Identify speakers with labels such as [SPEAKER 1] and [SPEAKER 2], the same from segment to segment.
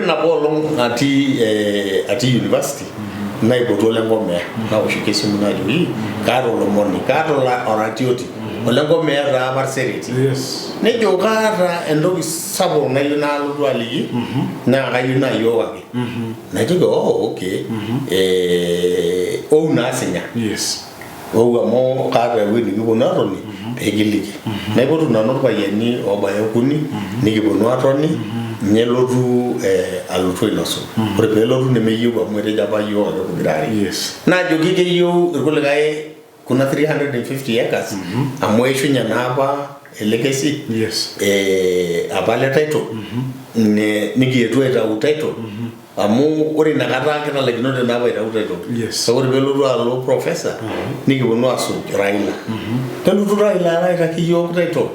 [SPEAKER 1] nabo long ati university na iboto lengo me na ushikesi munajo hii karo lomoni karo la oratioti lengo me ra marseriti
[SPEAKER 2] yes
[SPEAKER 1] ne jogara endogi sabo na yuna lwali na gayuna yo wage na jogo okay o na senya
[SPEAKER 2] yes
[SPEAKER 1] o mo kara wini gibona roni pegiliki na iboto na no bayeni obaye kuni ni gibona roni nyeloru aluto inoso prepeloru ne meyo amwere jaba yo ko bidari
[SPEAKER 2] yes
[SPEAKER 1] na jogi yo irkulikai kuna 350 acres amweshu nyanaba legacy
[SPEAKER 2] yes
[SPEAKER 1] abale title ne nigietu eta title amu ore nakata kita legino de naba eta title
[SPEAKER 2] yes
[SPEAKER 1] so ore beloru alo professor nigibonu asu Raila telu Raila ra kiyo title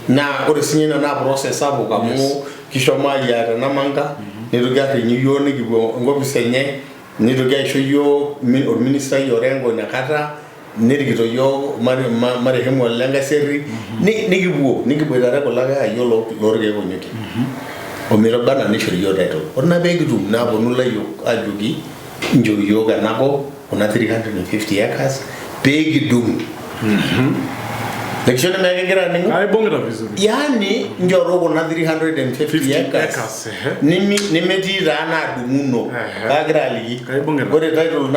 [SPEAKER 1] na ore sinyina na process abu kamu kishoma ya na manga nirugati nyiyo nigibo ngobi senye nirugati yo minister yorengo nakata nirigito yo mare hemo lenga seri nigibo dara ko laga yo lorge ko nyuki o miro bana ni shiri yo dato orna begidu na bonula yo ajugi njo yoga nako ona 350 acres begidu Lekshone megengira ningo
[SPEAKER 2] ai bongra vizuri
[SPEAKER 1] yani njoro ko na 350 acres nimeti rana dumuno kagira ligi ore title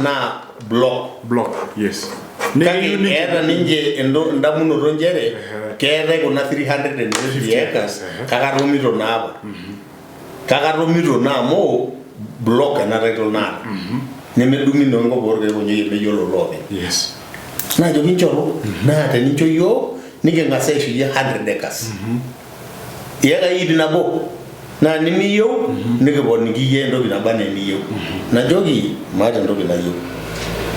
[SPEAKER 1] na block
[SPEAKER 2] yes
[SPEAKER 1] ni era ninje endo ndamuno ronjere kere ko na 350 acres kagaromiro na mo block na title na nimedumino ngo borge ko nyi yolo lobe
[SPEAKER 2] yes
[SPEAKER 1] na jogi njoro na tani yo nige ngase shi 100 acres yaga yidi na bo na nimi yo nige bon ngi yendo bina bane ni yo na jogi ma ta ndo bina yo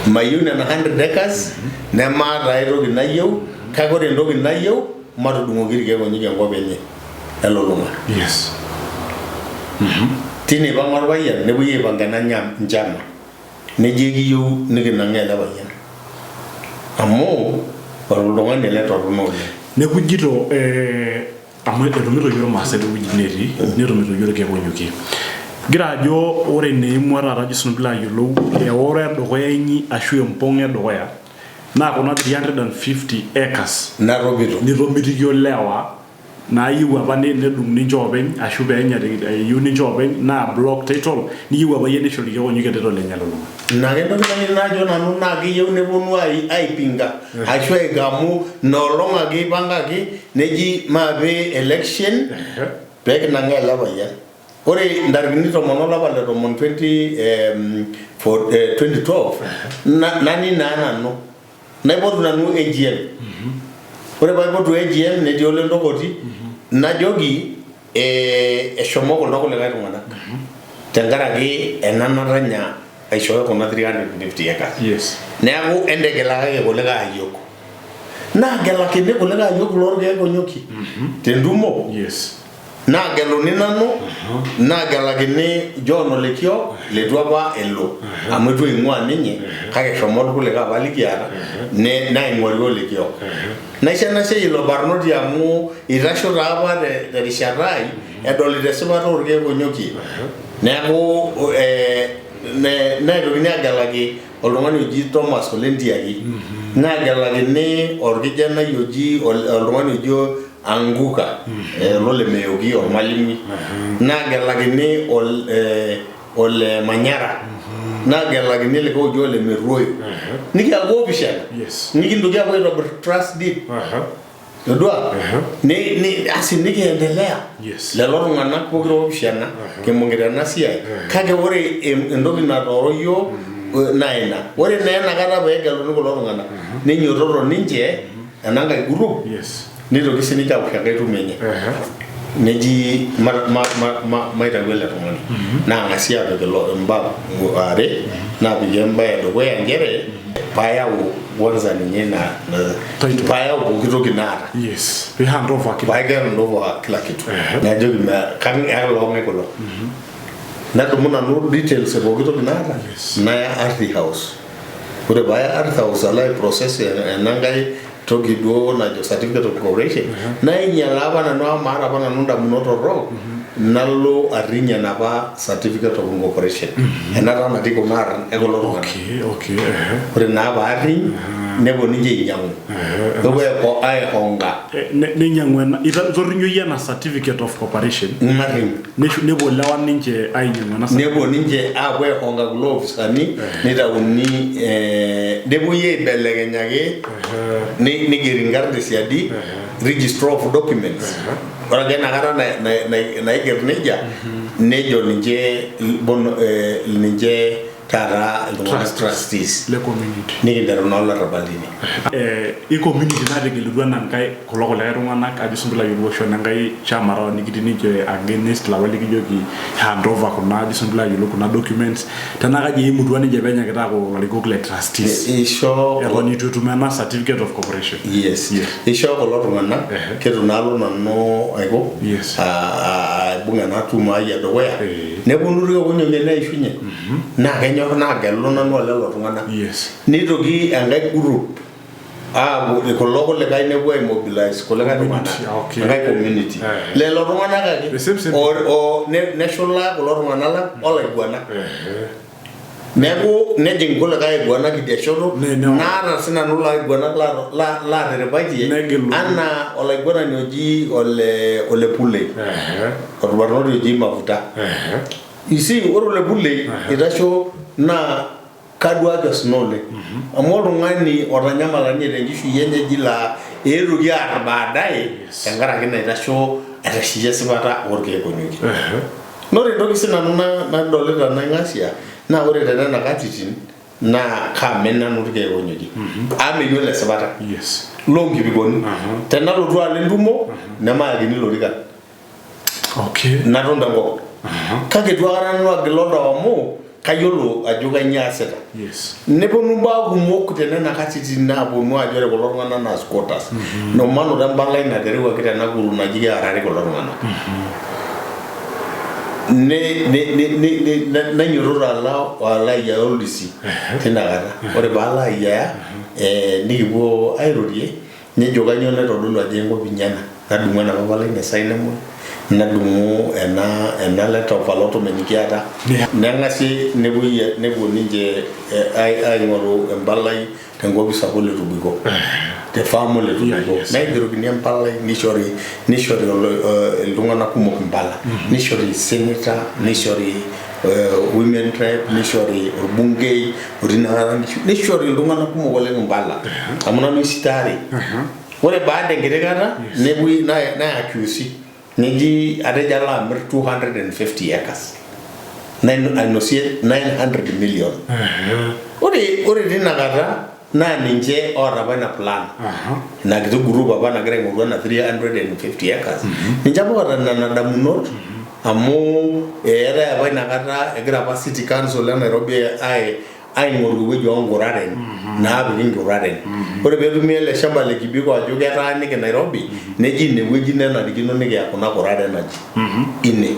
[SPEAKER 1] mayu na 100 acres na ma rairo bina yo kago ndo bina yo ma to dungo girge ko nyige ngo benye eloluma
[SPEAKER 2] yes
[SPEAKER 1] tini ba marwa ya ne buye bangana njama ne jegi yo nige na ngela ba ya amo parolonga ne leto no
[SPEAKER 2] ne kujito amwe romiro yoro mase do wujineri ne romiro yoro ke wonyuki gira jo ore ne mwara raji sunbla yolo e ore do hoyenyi ashu mponge do ya na kona 350 acres
[SPEAKER 1] na robiro
[SPEAKER 2] ni romiro yo lewa na yiwa bane ne dum ni joben ashu be nya de uni joben na block title ni yiwa ba yene sholi yo wonyuke de le nyalo
[SPEAKER 1] na gendo na jo na no na gi yo ne bonu ai pinga ashu e gamu no longa gi banga gi neji mabe election pek na ngela ba ya ore ndargini to mono la bale to mon 20 for 2012 nani na no na bodu na no AGM ore ba bodu AGM ne diole ndokoti na jogi shomoko ndoko le garu ngana tengara gi enana ranya aisho ko na 350 acres
[SPEAKER 2] yes
[SPEAKER 1] neago endegela ga kolega ayoko na gela kinde kolega ayoko lorge ko nyoki tendumo
[SPEAKER 2] yes
[SPEAKER 1] na gelo ni nano na gela gine jono lekio le dwaba elo ameto ingwa ninye kage shomol kolega balikiara ne na ingwalo lekio na shana se ilo barnoti amu irasho raba de risharai edoli de sebaro orge ko nyoki neago na do ni agalagi olongani oji Thomas Olendiagi na agalagi ne orgijana yoji olongani ojo anguka lole meyogi o malimi na agalagi ne ol manyara na agalagi ne le ko jo le meroyo niki ago bishana
[SPEAKER 2] yes
[SPEAKER 1] niki ndugia ko Robert Trustees Dodua ni asinike endelea
[SPEAKER 2] yes
[SPEAKER 1] le loro ngana ko gro bishana ke mongera na sia kage ore ndogi na doro yo naina ore naina kada ba egalo ni ko loro ngana ni nyororo ninje ananga group
[SPEAKER 2] yes
[SPEAKER 1] ni do kisinika ko kage tumenye neji ma ita gwele romani na ngasia do lo mba are na bijemba do we ngere paya wanza ninyena paya ukito kinara
[SPEAKER 2] yes we hand over
[SPEAKER 1] kila kitu na jogi kan lo ngekolo na to muna no details e ukito kinara na ya art house kure baya art house ala process nangai togi do na jo certificate of corporation na inyala bana no mara bana nunda munoto ro nalo arinya napa certificate of incorporation enata natii kuna aran ekulo tung'anak ore naa paariny nepuo ninche ainyiang'u kepuo aihonga
[SPEAKER 2] neinyang'u ena itorrinyoyie ena certificate of corporation
[SPEAKER 1] nariny
[SPEAKER 2] nepuo lewa ninche ainyang'u ena
[SPEAKER 1] nepuo ninche apuo aihonga kulo ofisani nitauni nepuoi aibelekenyaki nigeri nkarn tesiadi register of documents ore ake inakata naiger nejia nejo ninche taata iltung'anak trustees
[SPEAKER 2] le community
[SPEAKER 1] nikinteru naa olarrabalini
[SPEAKER 2] i-community nategelutua enankai kulo kulikae tung'anak ajo sintu layiolou oshon enkai chama rao nikitii ninche against lapa likijoki hand over kuna ajo sintu layiolou kuna documents tenaa kaji eimutua ninche penyakita aaku larikok le trustees eton itu etum ena certificate of corporation
[SPEAKER 1] isho kulo tung'anak ketu naalo nanu aiko aibung' ena tumo ai edukuya neponu irkekunyokie neishunye naa kenyor naagelu nanu olelo tung'anak nitoki enkai group kulo kulikae nepuo aimobilize kulikae tung'anak enkai community lelo tung'anak ake neshula kulo tung'anak lang olaiguanak neeku nejing kulikae aiguanak idia shoto naata sinanu laiguanak laaterepaitie anaa olaiguanani oji ole pulei orbarnoti oji mafuta isi ore ole pulei itasho naa kaduake sinole amu oltung'ani otanyamala ninye tenkishui enye eji laa eetuoki aar baadaye tenkaraki naitasho etasheyie esipata orkeekonyoki nore entoki sinanu nadolita naing'asia naa ore tenena katitin naa kaamen nanu irkeekonyoki ameyiolo esipata loonkibikoni tenalotu alo entumo nemaakini lorikan naton tenkop kake itu akata nanu agil oltau amu kayiolo ajo kanyioo aasita neponu mbaa kumok tenena katitin naaponu ajo ore kulo tung'anak naa squatters nomanoto empalai naterewuaki tena kuru naji kearari kulo tung'anak nainyototo alo ayiaya olisi tinakata ore paalo ayiaya nikipuo airorie nejo kanyioo naitodolu ajo enkop inyi ena nadumu ena papalai naisainemu nadumu ena letter of allotment nikiata neng'asi nepuo ninche aing'oru empalai tenkopis apa le Kibiko te farm le Kibiko naigerokini empalai nishori iltung'anak kumok impala nishori senator nishori women rep nishori orbungei nishori iltung'anak kumok oleng impala amu nanu isitari ore baada enkiti kata nepuoi naakiusi neji atejo alo amir 250 acres ainosie 900 million ore tinakata naa ninche oota apa ina plan ina kiti group apa nagira aing'oru ena 350 acres ninche apa oota nena damunot amu eetai apa inakata egira apa city council e Nairobi aing'oru ewueji oonguraren naapiki nguraren ore peetumi ele shamba le Kibiko ajo ketaaniki Nairobi neji inewueji nenarikino nikiya kuna kuraren aji ine